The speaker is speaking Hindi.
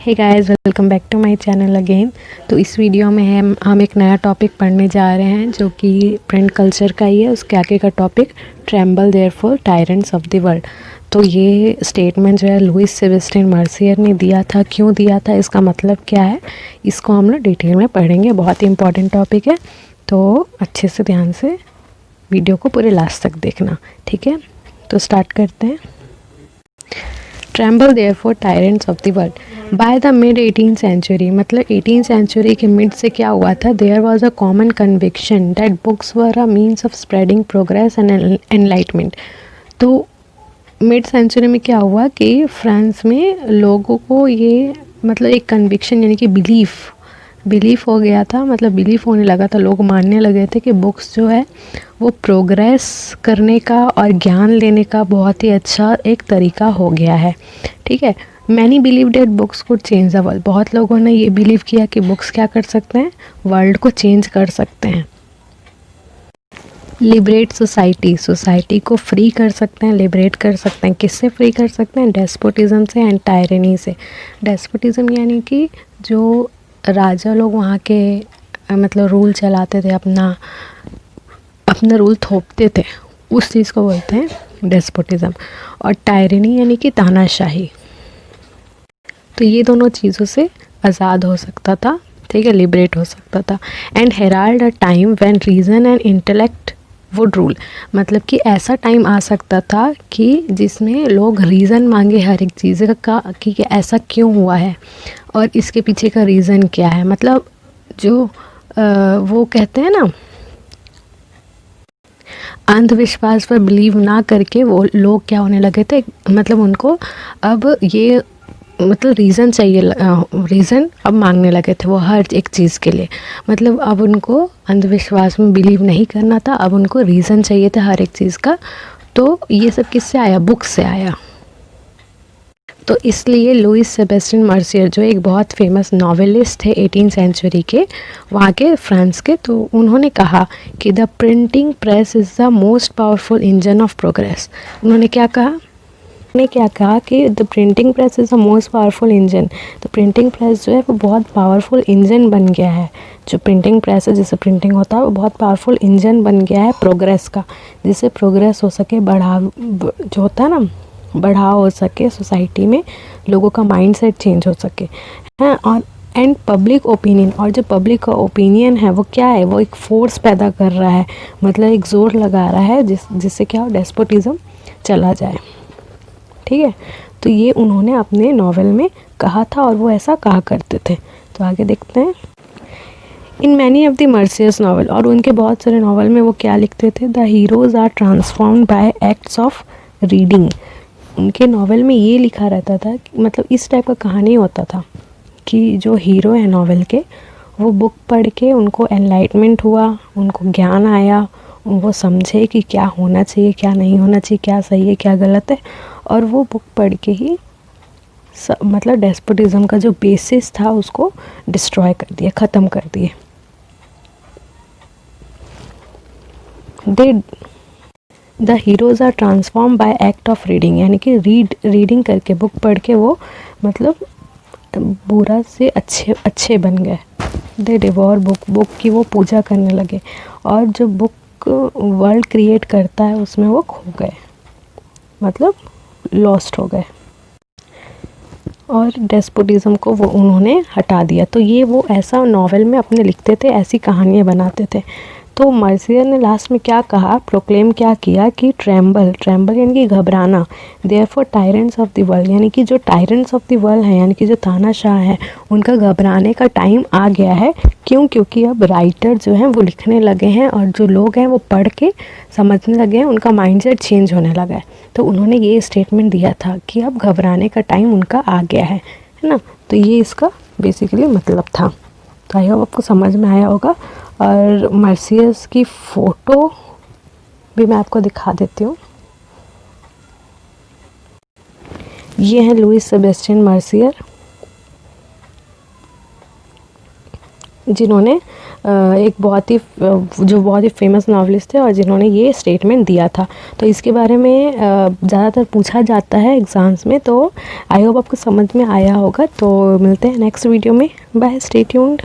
Hey guys, welcome back to my channel again. तो इस वीडियो में हम एक नया टॉपिक पढ़ने जा रहे हैं जो कि प्रिंट कल्चर का ही है। उसके आगे का topic tremble therefore tyrants of the world. तो ये स्टेटमेंट जो है लुइस सेबेस्टियन मर्सियर ने दिया था। क्यों दिया था, इसका मतलब क्या है, इसको हम लोग डिटेल में पढ़ेंगे। बहुत ही इंपॉर्टेंट टॉपिक है, तो अच्छे से ध्यान से वीडियो को पूरे लास्ट तक देखना, ठीक है। तो स्टार्ट करते हैं। Tremble therefore tyrants of the world. By the mid 18th century, मतलब 18th सेंचुरी के मिड से क्या हुआ था, there was a common conviction that books were a means of spreading progress and enlightenment. तो मिड सेंचुरी में क्या हुआ कि फ्रांस में लोगों को ये मतलब एक कन्विक्शन यानी कि बिलीफ हो गया था, मतलब बिलीफ होने लगा था, लोग मानने लगे थे कि बुक्स जो है वो प्रोग्रेस करने का और ज्ञान लेने का बहुत ही अच्छा एक तरीका हो गया है, ठीक है। Many believe date books could change the world. बहुत लोगों ने ये बिलीव किया कि बुक्स क्या कर सकते हैं, वर्ल्ड को चेंज कर सकते हैं। लिबरेट सोसाइटी को फ्री कर सकते हैं, लिबरेट कर सकते हैं। किससे फ्री कर सकते हैं? डेस्पोटिज्म से एंड टायरनी से। डेस्पोटिज्म यानी कि जो राजा लोग वहाँ के मतलब रूल चलाते थे, अपना रूल थोपते थे, उस चीज़ को बोलते हैं डेस्पोटिज्म। और टायरनी यानी कि तानाशाही। तो ये दोनों चीज़ों से आज़ाद हो सकता था, ठीक है, लिबरेट हो सकता था। And Herald a time when reason and intellect would rule. मतलब कि ऐसा टाइम आ सकता था कि जिसमें लोग रीज़न मांगे हर एक चीज़ का कि ऐसा क्यों हुआ है और इसके पीछे का रीज़न क्या है। मतलब जो वो कहते हैं ना, अंधविश्वास पर बिलीव ना करके वो लोग क्या होने लगे थे, मतलब उनको अब ये मतलब रीज़न चाहिए, रीज़न अब मांगने लगे थे वो हर एक चीज़ के लिए। मतलब अब उनको अंधविश्वास में बिलीव नहीं करना था, अब उनको रीज़न चाहिए था हर एक चीज़ का। तो ये सब किससे आया? बुक से आया। तो इसलिए लुइस सेबेस्टियन मर्सियर जो एक बहुत फेमस नॉवेलिस्ट थे 18th सेंचुरी के, वहाँ के फ्रांस के, तो उन्होंने कहा कि the printing press is the most powerful engine of progress. उन्होंने क्या कहा कि the printing press is the most powerful engine. तो प्रिंटिंग प्रेस जो है वो बहुत पावरफुल इंजन बन गया है। जो प्रिंटिंग प्रेस है, जिससे प्रिंटिंग होता है, वो बहुत पावरफुल इंजन बन गया है प्रोग्रेस का, जिससे प्रोग्रेस हो सके, जो होता है ना, बढ़ाव हो सके सोसाइटी में, लोगों का माइंडसेट चेंज हो सके, हैं। और एंड पब्लिक ओपिनियन, और जो पब्लिक का ओपिनियन है वो क्या है, वो एक फोर्स पैदा कर रहा है, मतलब एक जोर लगा रहा है जिससे क्या हो, डेस्पोटिज्म चला जाए, ठीक है। तो ये उन्होंने अपने नॉवेल में कहा था और वो ऐसा कहा करते थे। तो आगे देखते हैं। इन मैनी ऑफ द मर्सियस नॉवल, और उनके बहुत सारे नॉवल में वो क्या लिखते थे, the heroes are transformed by acts of reading. उनके नॉवेल में ये लिखा रहता था कि मतलब इस टाइप का कहानी होता था कि जो हीरो है नॉवेल के, वो बुक पढ़ के उनको एनलाइटमेंट हुआ, उनको ज्ञान आया, वो समझे कि क्या होना चाहिए, क्या नहीं होना चाहिए, क्या सही है, क्या गलत है। और वो बुक पढ़ के ही मतलब डेस्पोटिज्म का जो बेसिस था उसको डिस्ट्रॉय कर दिया, ख़त्म कर दिए। The heroes are transform by act of reading, यानी कि रीडिंग करके, बुक पढ़ के वो मतलब बुरा से अच्छे बन गए। दे डिवोर बुक की वो पूजा करने लगे, और जो बुक वर्ल्ड क्रिएट करता है उसमें वो खो गए, मतलब लॉस्ट हो गए, और डेस्पोटिज्म को वो उन्होंने हटा दिया। तो ये वो ऐसा नॉवेल में अपने लिखते थे, ऐसी कहानियाँ बनाते थे। तो मर्सियर ने लास्ट में क्या कहा, प्रोक्लेम क्या किया कि ट्रेम्बल यानी कि घबराना, therefore tyrants of the world, यानी कि जो टायरेंट्स ऑफ द वर्ल्ड है, यानी कि जो तानाशाह है, उनका घबराने का टाइम आ गया है। क्यों? क्योंकि अब राइटर जो हैं वो लिखने लगे हैं, और जो लोग हैं वो पढ़ के समझने लगे हैं, उनका माइंडसेट चेंज होने लगा है। तो उन्होंने ये स्टेटमेंट दिया था कि अब घबराने का टाइम उनका आ गया है ना। तो ये इसका बेसिकली मतलब था। तो आई होप आपको समझ में आया होगा। और मर्सियस की फ़ोटो भी मैं आपको दिखा देती हूँ। ये है लुइस सेबेस्टियन मर्सियर, जिन्होंने एक जो बहुत ही फेमस नॉवलिस्ट थे और जिन्होंने ये स्टेटमेंट दिया था। तो इसके बारे में ज़्यादातर पूछा जाता है एग्ज़ाम्स में। तो आई होप आपको समझ में आया होगा। तो मिलते हैं नेक्स्ट वीडियो में। Bye, stay tuned.